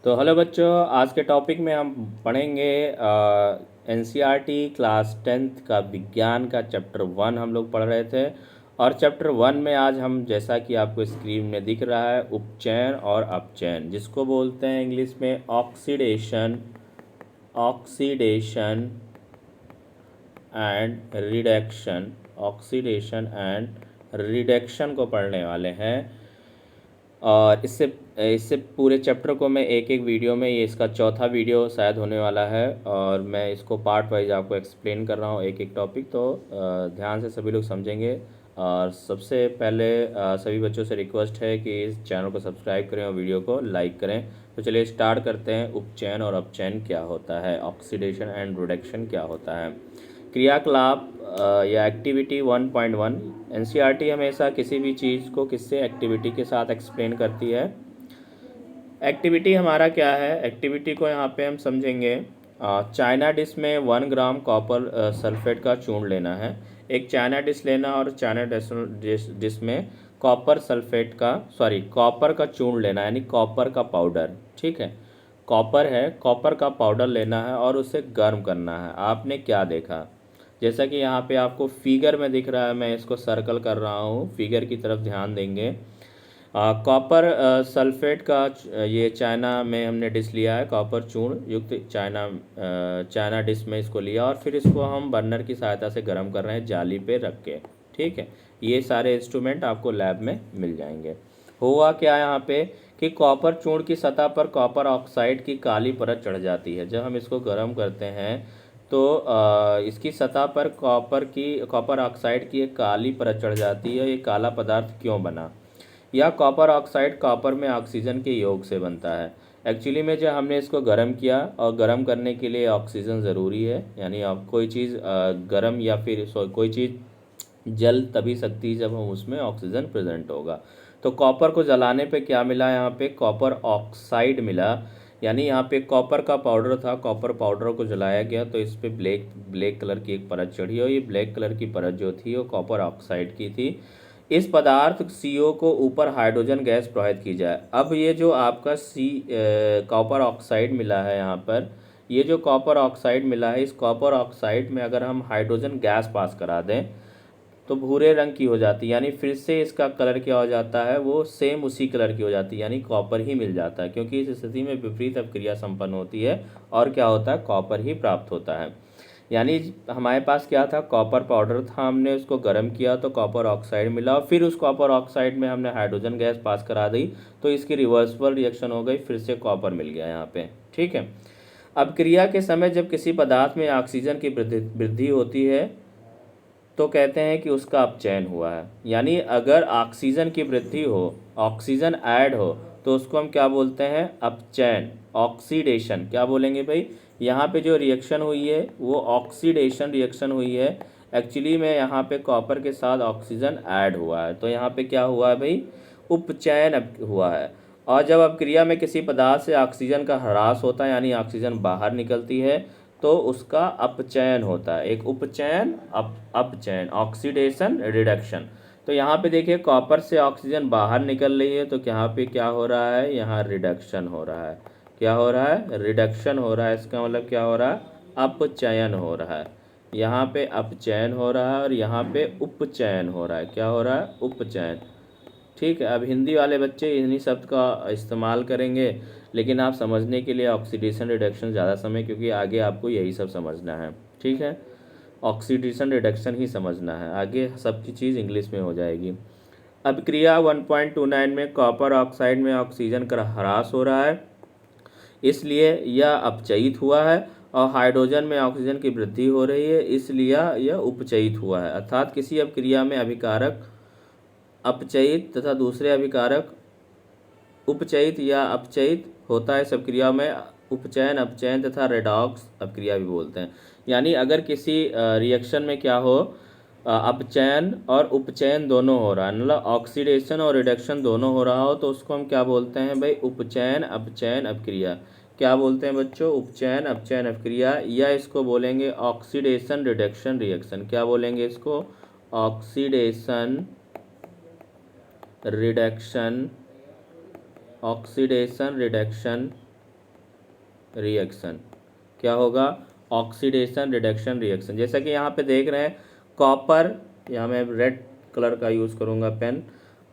तो हेलो बच्चों, आज के टॉपिक में हम पढ़ेंगे एनसीईआरटी क्लास 10th का विज्ञान का चैप्टर 1 हम लोग पढ़ रहे थे। और चैप्टर 1 में आज हम, जैसा कि आपको स्क्रीन में दिख रहा है, उपचयन और अपचयन, जिसको बोलते हैं इंग्लिश में oxidation, oxidation and reduction, oxidation and reduction को पढ़ने वाले हैं। और इससे इससे पूरे चैप्टर को मैं एक एक वीडियो में, ये इसका चौथा वीडियो शायद होने वाला है, और मैं इसको पार्ट वाइज आपको एक्सप्लेन कर रहा हूँ एक एक टॉपिक। तो ध्यान से सभी लोग समझेंगे। और सबसे पहले सभी बच्चों से रिक्वेस्ट है कि इस चैनल को सब्सक्राइब करें और वीडियो को लाइक करें। तो चलिए स्टार्ट करते हैं। उपचयन और अपचयन क्या होता है, ऑक्सीडेशन एंड रिडक्शन क्या होता है। क्रियाकलाप या एक्टिविटी 1.1। एनसीईआरटी हमेशा किसी भी चीज़ को किससे, एक्टिविटी के साथ एक्सप्लेन करती है। एक्टिविटी हमारा क्या है, एक्टिविटी को यहाँ पे हम समझेंगे। चाइना डिश में 1 ग्राम कॉपर सल्फेट का चूर्ण लेना है। एक चाइना डिश लेना और चाइना डिश में कॉपर का चूर्ण लेना, यानी कॉपर का पाउडर। ठीक है, कॉपर है, कॉपर का पाउडर लेना है और उसे गर्म करना है। आपने क्या देखा, जैसा कि यहाँ पे आपको फिगर में दिख रहा है, मैं इसको सर्कल कर रहा हूँ, फिगर की तरफ ध्यान देंगे। कॉपर सल्फेट का ये चाइना में हमने डिश लिया है, कॉपर चूर्ण युक्त चाइना डिश में इसको लिया, और फिर इसको हम बर्नर की सहायता से गर्म कर रहे हैं जाली पे रख के। ठीक है, ये सारे इंस्ट्रूमेंट आपको लैब में मिल जाएंगे। हुआ क्या यहाँ पे कि कॉपर चूर्ण की सतह पर कॉपर ऑक्साइड की काली परत चढ़ जाती है। जब हम इसको गर्म करते हैं तो इसकी सतह पर कॉपर ऑक्साइड की एक काली परत चढ़ जाती है। ये काला पदार्थ क्यों बना? यह कॉपर ऑक्साइड कॉपर में ऑक्सीजन के योग से बनता है। एक्चुअली में जब हमने इसको गर्म किया, और गर्म करने के लिए ऑक्सीजन ज़रूरी है, यानी अब कोई चीज़ गर्म या फिर कोई चीज़ जल तभी सकती है जब हम उसमें ऑक्सीजन प्रेजेंट होगा। तो कॉपर को जलाने पे क्या मिला, यहाँ पे कॉपर ऑक्साइड मिला। यानी यहाँ पे कॉपर का पाउडर था, कॉपर पाउडर को जलाया गया तो इस पे ब्लैक ब्लैक कलर की एक परत चढ़ी, और ये ब्लैक कलर की परत जो थी वो कॉपर ऑक्साइड की थी। इस पदार्थ CO को ऊपर हाइड्रोजन गैस प्रवाहित की जाए। अब ये जो आपका कॉपर ऑक्साइड मिला है यहाँ पर, ये जो कॉपर ऑक्साइड मिला है, इस कॉपर ऑक्साइड में अगर हम हाइड्रोजन गैस पास करा दें तो भूरे रंग की हो जाती है, यानी फिर से इसका कलर क्या हो जाता है, वो सेम उसी कलर की हो जाती है, यानी कॉपर ही मिल जाता है। क्योंकि इस स्थिति में विपरीत अपक्रिया संपन्न होती है और क्या होता है, कॉपर ही प्राप्त होता है। यानी हमारे पास क्या था, कॉपर पाउडर था, हमने उसको गर्म किया तो कॉपर ऑक्साइड मिला, और फिर उस कॉपर ऑक्साइड में हमने हाइड्रोजन गैस पास करा दी तो इसकी रिवर्सिबल रिएक्शन हो गई, फिर से कॉपर मिल गया यहाँ पे। ठीक है, अब क्रिया के समय जब किसी पदार्थ में ऑक्सीजन की वृद्धि होती है तो कहते हैं कि उसका अपचयन हुआ है। यानी अगर ऑक्सीजन की वृद्धि हो, ऑक्सीजन ऐड हो, तो उसको हम क्या बोलते हैं, अपचयन, ऑक्सीडेशन। क्या बोलेंगे भाई, यहाँ पे जो रिएक्शन हुई है वो ऑक्सीडेशन रिएक्शन हुई है। एक्चुअली में यहाँ पे कॉपर के साथ ऑक्सीजन ऐड हुआ है, तो यहाँ पे क्या हुआ है भाई, उपचयन हुआ है। और जब अपक्रिया में किसी पदार्थ से ऑक्सीजन का ह्रास होता है, यानी ऑक्सीजन बाहर निकलती है, तो उसका अपचयन होता है। एक उपचयन, अपचयन, ऑक्सीडेशन, रिडक्शन। तो यहाँ पे देखिए कॉपर से ऑक्सीजन बाहर निकल रही है, तो यहाँ पे क्या हो रहा है, यहाँ रिडक्शन हो रहा है। क्या हो रहा है, रिडक्शन हो रहा है। इसका मतलब क्या हो रहा है, अपचयन हो रहा है। यहाँ पे अपचयन हो रहा है और यहाँ पे उपचयन हो रहा है। क्या हो रहा है, उपचयन। ठीक है, अब हिंदी वाले बच्चे इन्हीं शब्द का इस्तेमाल करेंगे, लेकिन आप समझने के लिए ऑक्सीडेशन रिडक्शन ज़्यादा समय, क्योंकि आगे आपको यही सब समझना है। ठीक है, ऑक्सीडेशन रिडक्शन ही समझना है, आगे सबकी चीज़ इंग्लिश में हो जाएगी। अब क्रिया 1.29 में कॉपर ऑक्साइड में ऑक्सीजन का ह्रास हो रहा है, इसलिए यह अपचयित हुआ है, और हाइड्रोजन में ऑक्सीजन की वृद्धि हो रही है, इसलिए यह उपचयित हुआ है। अर्थात किसी अपक्रिया में अभिकारक अपचयित तथा दूसरे अभिकारक उपचयित या अपचयित होता है। सब क्रिया में उपचयन, अपचयन तथा रेडॉक्स अपक्रिया भी बोलते हैं। यानी अगर किसी रिएक्शन में क्या हो, अपचयन और उपचयन दोनों हो रहा है, मतलब ऑक्सीडेशन और रिडक्शन दोनों हो रहा हो, तो उसको हम क्या बोलते हैं भाई, उपचयन अपचयन अपक्रिया। क्या बोलते हैं बच्चों, उपचयन अपचयन अपक्रिया, या इसको बोलेंगे ऑक्सीडेशन रिडक्शन रिएक्शन। क्या बोलेंगे इसको, oxidation reduction, oxidation reduction reaction. क्या होगा? Oxidation reduction reaction. जैसा कि यहाँ पे देख रहे हैं कॉपर, यहाँ मैं रेड कलर का यूज़ करूँगा पेन।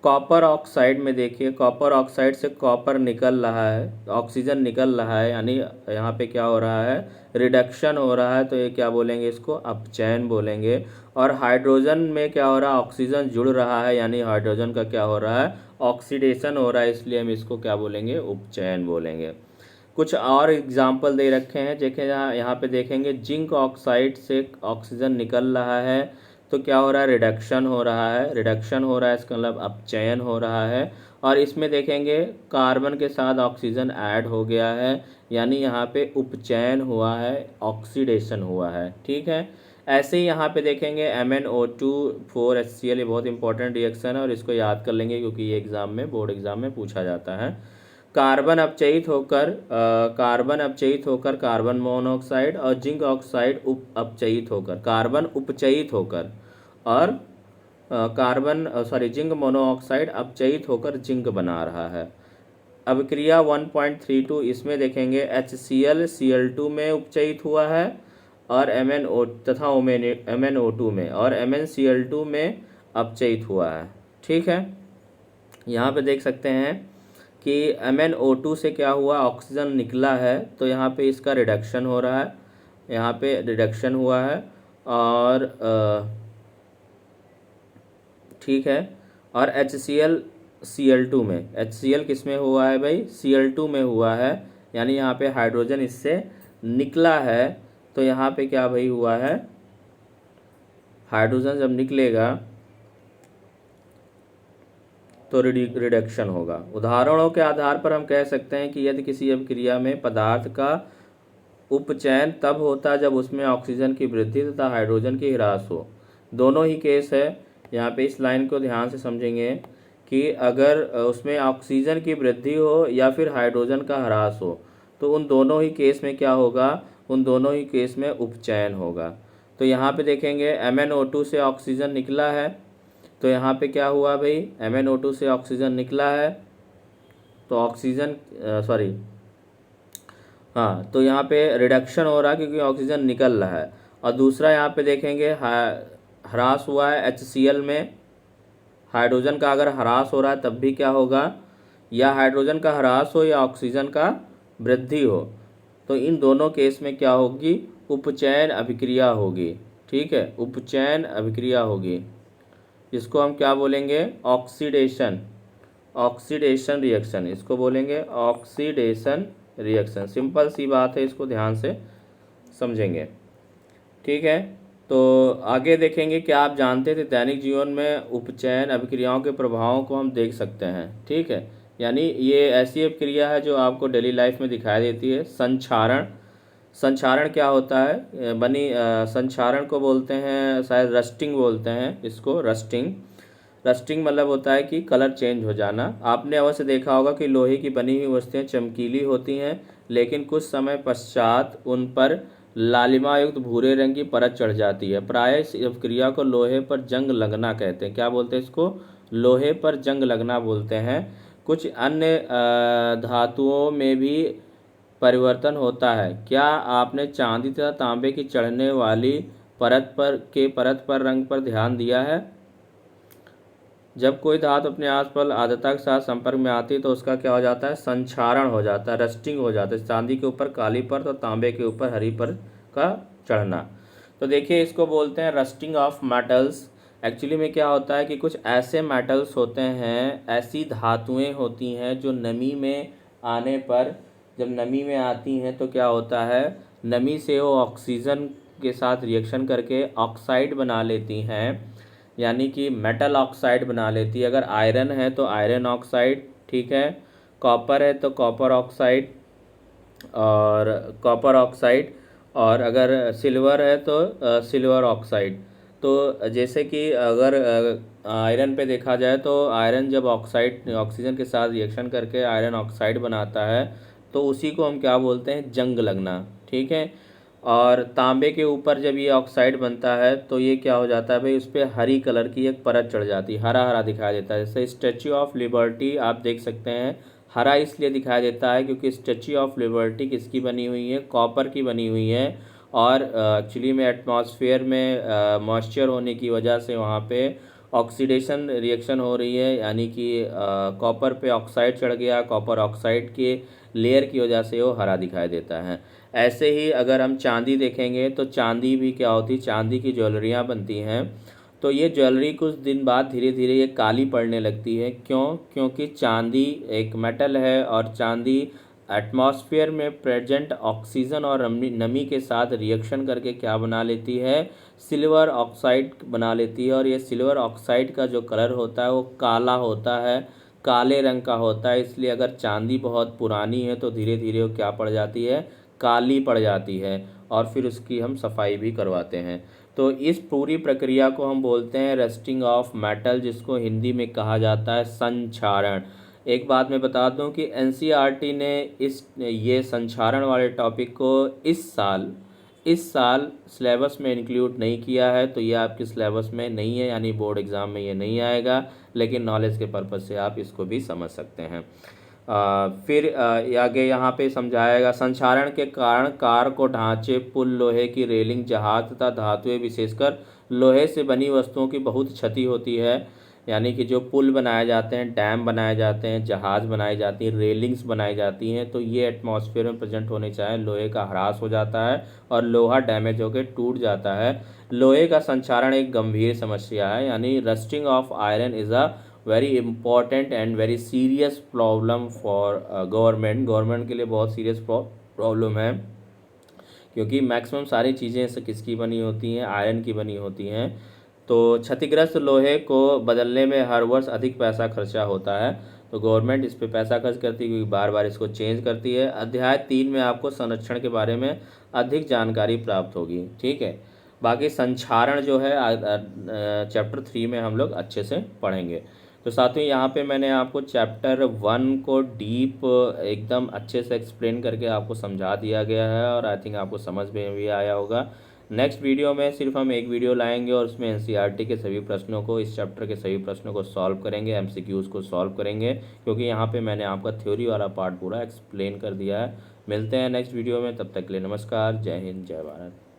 कॉपर ऑक्साइड में देखिए, कॉपर ऑक्साइड से कॉपर निकल रहा है, ऑक्सीजन निकल रहा है, यानी यहाँ पे क्या हो रहा है? रिडक्शन हो रहा है। तो ये क्या बोलेंगे? इसको अपचयन बोलेंगे। और हाइड्रोजन में क्या हो रहा है? ऑक्सीजन जुड़ रहा है, यानी हाइड्रोजन का क्या हो रहा है? ऑक्सीडेशन हो रहा है, इसलिए हम इसको क्या बोलेंगे? उपचयन बोलेंगे। कुछ और एग्जाम्पल दे रखे हैं, देखें यहाँ पे देखेंगे जिंक ऑक्साइड से ऑक्सीजन निकल रहा है तो क्या हो रहा है? रिडक्शन हो रहा है, रिडक्शन हो रहा है, इसका मतलब अपचयन हो रहा है। और इसमें देखेंगे कार्बन के साथ ऑक्सीजन ऐड हो गया है, यानी यहाँ पे उपचयन हुआ है, ऑक्सीडेशन हुआ है। ठीक है। ऐसे ही यहाँ पे देखेंगे MnO2 4HCl, ये बहुत इंपॉर्टेंट रिएक्शन है और इसको याद कर लेंगे क्योंकि ये एग्जाम में, बोर्ड एग्जाम में पूछा जाता है। कार्बन अपचयित होकर कार्बन मोनोऑक्साइड और जिंक ऑक्साइड अपचयित होकर, कार्बन उपचयित होकर और जिंक मोनोऑक्साइड अपचयित होकर जिंक बना रहा है। अभिक्रिया 1.32 इसमें देखेंगे HCl Cl2 में उपचयित हुआ है और MnO तथा MnO2 में, और MnCl2 में अपचयित हुआ है। ठीक है। यहाँ पे देख सकते हैं कि MnO2 से क्या हुआ? ऑक्सीजन निकला है, तो यहाँ पे इसका रिडक्शन हो रहा है, यहाँ पे रिडक्शन हुआ है। और ठीक है। और HCl Cl2 में, HCl किस में हुआ है भाई? Cl2 में हुआ है, यानी यहाँ पे हाइड्रोजन इससे निकला है। तो यहाँ पे क्या भाई हुआ है? हाइड्रोजन जब निकलेगा तो रिडक्शन होगा। उदाहरणों के आधार पर हम कह सकते हैं कि यदि किसी अभिक्रिया में पदार्थ का उपचयन तब होता है जब उसमें ऑक्सीजन की वृद्धि तथा हाइड्रोजन की ह्रास हो। दोनों ही केस है। यहाँ पे इस लाइन को ध्यान से समझेंगे कि अगर उसमें ऑक्सीजन की वृद्धि हो या फिर हाइड्रोजन का ह्रास हो, तो उन दोनों ही केस में क्या होगा? उन दोनों ही केस में उपचयन होगा। तो यहाँ पे देखेंगे MnO2 से ऑक्सीजन निकला है, तो यहाँ पे क्या हुआ भाई? MnO2 से ऑक्सीजन निकला है तो ऑक्सीजन हाँ, तो यहाँ पे रिडक्शन हो रहा है क्योंकि ऑक्सीजन निकल रहा है। और दूसरा यहाँ पे देखेंगे ह्रास हुआ है HCl में। हाइड्रोजन का अगर ह्रास हो रहा है तब भी क्या होगा? या हाइड्रोजन का ह्रास हो या ऑक्सीजन का वृद्धि हो, तो इन दोनों केस में क्या होगी? उपचयन अभिक्रिया होगी। ठीक है, उपचयन अभिक्रिया होगी, इसको हम क्या बोलेंगे? ऑक्सीडेशन, ऑक्सीडेशन रिएक्शन, इसको बोलेंगे ऑक्सीडेशन रिएक्शन। सिंपल सी बात है, इसको ध्यान से समझेंगे। ठीक है। तो आगे देखेंगे क्या आप जानते थे दैनिक जीवन में उपचयन अभिक्रियाओं के प्रभावों को हम देख सकते हैं। ठीक है, यानी ये ऐसी अभिक्रिया है जो आपको डेली लाइफ में दिखाई देती है। संक्षारण, संक्षारण क्या होता है? संक्षारण को बोलते हैं शायद रस्टिंग बोलते हैं इसको, रस्टिंग। रस्टिंग मतलब होता है कि कलर चेंज हो जाना। आपने अवश्य देखा होगा कि लोहे की बनी हुई वस्तुएं चमकीली होती हैं, लेकिन कुछ समय पश्चात उन पर लालिमा युक्त भूरे रंग की परत चढ़ जाती है। प्रायः इस अभिक्रिया को लोहे पर जंग लगना कहते हैं। क्या बोलते हैं इसको? लोहे पर जंग लगना बोलते हैं। कुछ अन्य धातुओं में भी परिवर्तन होता है। क्या आपने चांदी तथा तांबे की चढ़ने वाली परत पर रंग पर ध्यान दिया है? जब कोई धातु अपने आसपास आर्द्रता के साथ संपर्क में आती है तो उसका क्या हो जाता है? संक्षारण हो जाता है, रस्टिंग हो जाता है। चांदी के ऊपर काली परत और तांबे के ऊपर हरी परत का चढ़ना। तो देखिए, इसको बोलते हैं रस्टिंग ऑफ मेटल्स। एक्चुअली में क्या होता है कि कुछ ऐसे मेटल्स होते हैं, ऐसी धातुएं होती हैं जो नमी में आने पर, जब नमी में आती हैं तो क्या होता है? नमी से वो ऑक्सीजन के साथ रिएक्शन करके ऑक्साइड बना लेती हैं, यानी कि मेटल ऑक्साइड बना लेती है। अगर आयरन है तो आयरन ऑक्साइड, ठीक है, कॉपर है तो कॉपर ऑक्साइड और अगर सिल्वर है तो सिल्वर ऑक्साइड। तो जैसे कि अगर आयरन पे देखा जाए तो आयरन जब ऑक्सीजन के साथ रिएक्शन करके आयरन ऑक्साइड बनाता है तो उसी को हम क्या बोलते हैं? जंग लगना। ठीक है। और तांबे के ऊपर जब ये ऑक्साइड बनता है तो ये क्या हो जाता है भाई? उस पर हरी कलर की एक परत चढ़ जाती है, हरा हरा दिखाई देता है। जैसे स्टैच्यू ऑफ लिबर्टी आप देख सकते हैं, हरा इसलिए दिखाई देता है क्योंकि स्टैच्यू ऑफ लिबर्टी किसकी बनी हुई है, कॉपर की बनी हुई है। और एक्चुअली में एटमॉस्फेयर में मॉइस्चर होने की वजह से वहाँ पे ऑक्सीडेशन रिएक्शन हो रही है, यानी कि कॉपर पे ऑक्साइड चढ़ गया, कॉपर ऑक्साइड के लेयर की वजह से वो हरा दिखाई देता है। ऐसे ही अगर हम चांदी देखेंगे तो चांदी भी क्या होती है, चांदी की ज्वेलरियाँ बनती हैं। तो ये ज्वेलरी कुछ दिन बाद धीरे धीरे ये काली पड़ने लगती है। क्यों? क्योंकि चांदी एक मेटल है और चांदी एटमॉस्फेयर में प्रेजेंट ऑक्सीजन और नमी के साथ रिएक्शन करके क्या बना लेती है, सिल्वर ऑक्साइड बना लेती है। और ये सिल्वर ऑक्साइड का जो कलर होता है वो काला होता है, काले रंग का होता है। इसलिए अगर चांदी बहुत पुरानी है तो धीरे धीरे वो क्या पड़ जाती है, काली पड़ जाती है, और फिर उसकी हम सफाई भी करवाते हैं। तो इस पूरी प्रक्रिया को हम बोलते हैं रस्टिंग ऑफ मेटल, जिसको हिंदी में कहा जाता है संक्षारण। एक बात मैं बता दूं कि एनसीईआरटी ने ये संक्षारण वाले टॉपिक को इस साल सिलेबस में इंक्लूड नहीं किया है। तो ये आपके सिलेबस में नहीं है, यानी बोर्ड एग्ज़ाम में ये नहीं आएगा, लेकिन नॉलेज के पर्पज़ से आप इसको भी समझ सकते हैं। फिर आगे यहाँ पे समझाएगा संक्षारण के कारण कार को ढांचे, पुल, लोहे की रेलिंग, जहाज तथा धातुएं विशेषकर लोहे से बनी वस्तुओं की बहुत क्षति होती है। यानी कि जो पुल बनाए जाते हैं, डैम बनाए जाते हैं, जहाज बनाई जाती हैं, रेलिंग्स बनाई जाती हैं, तो ये एटमॉस्फेयर में प्रेजेंट होने चाहे लोहे का ह्रास हो जाता है और लोहा डैमेज होकर टूट जाता है। लोहे का संक्षारण एक गंभीर समस्या है, यानी rusting of iron is a very important and very serious problem for government के लिए बहुत सीरियस प्रॉब्लम है, क्योंकि मैक्सिमम सारी चीज़ें किसकी बनी होती हैं, आयरन की बनी होती हैं। तो क्षतिग्रस्त लोहे को बदलने में हर वर्ष अधिक पैसा खर्चा होता है। तो गवर्नमेंट इस पे पैसा खर्च करती है क्योंकि बार बार इसको चेंज करती है। अध्याय 3 में आपको संरक्षण के बारे में अधिक जानकारी प्राप्त होगी, ठीक है। बाकी संक्षारण जो है चैप्टर 3 में हम लोग अच्छे से पढ़ेंगे। तो साथियों यहाँ पे मैंने आपको चैप्टर 1 को डीप एकदम अच्छे से एक्सप्लेन करके आपको समझा दिया गया है, और आई थिंक आपको समझ में भी आया होगा। नेक्स्ट वीडियो में सिर्फ हम एक वीडियो लाएंगे और उसमें एनसीईआरटी के सभी प्रश्नों को, इस चैप्टर के सभी प्रश्नों को सॉल्व करेंगे, एमसीक्यूज़ को सॉल्व करेंगे, क्योंकि यहाँ पे मैंने आपका थ्योरी वाला पार्ट पूरा एक्सप्लेन कर दिया है। मिलते हैं नेक्स्ट वीडियो में, तब तक के लिए नमस्कार, जय हिंद, जय भारत।